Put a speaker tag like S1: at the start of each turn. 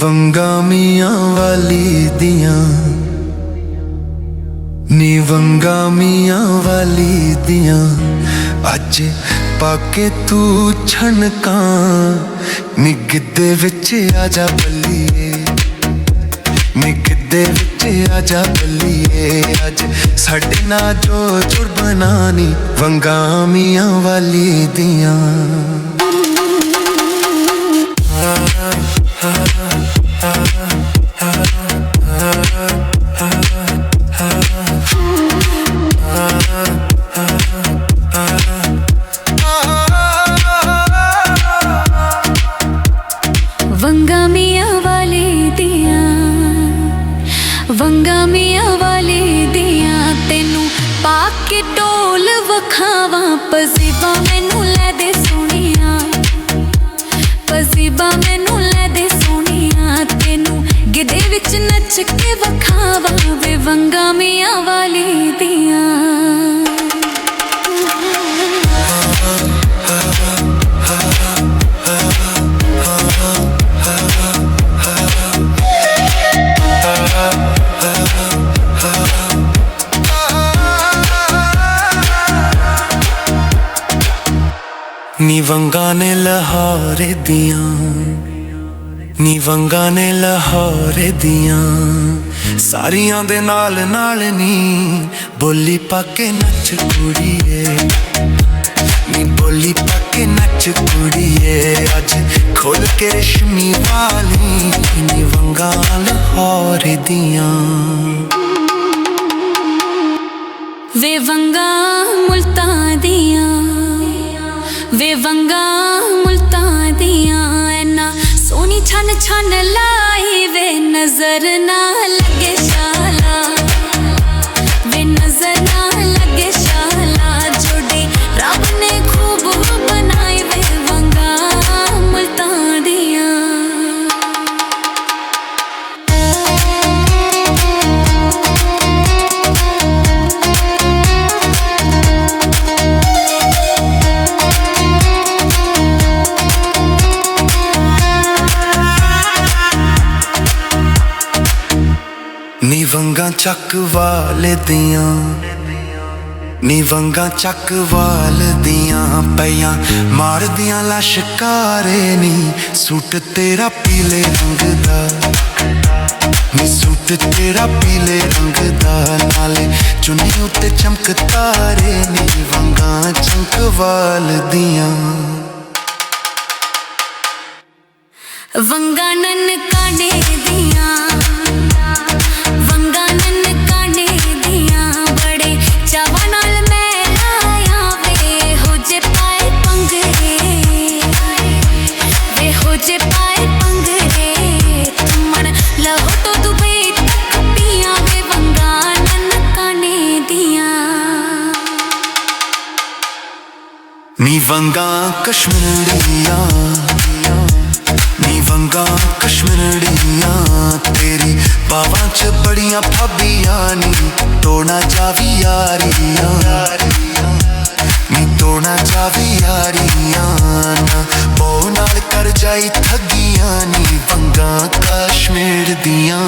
S1: वंगा मियां वाली दियां नी वंगा मियां वाली दियां अज पाके तू छनका नी गिद्दे विच आजा बल्लिए नी गिद्दे विच आजा बल्लिए अज साडे नाल जो जुड़ बनानी वंगा मियां वाली दियां
S2: वंगा मियां वाली दियां वंगा मियां वाली दियां तेनू पाके ढोल वखावा पजीबा मैनू लै दे सोनिया पजीबा मैनू लै दे सोनिया तेनू गिदे विच नच के वखावा वे वंगा मियां वाली दियां
S1: नी वंगा ने लाहौर दियां नी वंगा ने लाहौर दियां सारियां दे नाल नाल नी बोली पाके नच कुड़िए नी बोली पाके नच कुड़िए अज खोल के रेशमी वाली नी वंगा लाहौर दियां
S2: वे वंगा मुल्तान दियां वे वंगा मुल्तान दियां ऐना सोनी छन छन लाई वे नजर ना लगे शाला वे नजर ना लगे शाला जोड़े रब ने खूब बनाए वे वंगा मुल्तान दियां
S1: नी वंगा चक वाल दियां नी वंगा चक वाल दियां पैयां मार दियां लशकारे नी सूट तेरा पीले रंग दा नी सूट तेरा पीले रंग दा नाले चुन्नी उत्ते चमक तारे नी वंगा चमक वाल दियां
S2: वंगा नन कांडे दियां वंगा नन कांडे दियां बड़े चावा नाल मैं लाया वे हो जे पाए पंगरे वे हो जे पाए पंगरे तुमन लहो तो दुबई तक पिया वे वंगा नन कांडे दियां
S1: नी वंगा कश्मीरियां नी वंगा कश्मीरियां तेरी बावां च बड़ियां भाबियां नी तोड़ना जावी यारियां नी तोड़ना जावी यारियां ना बो नाल कर जाई ठगियां नी वंगा कश्मीर दियां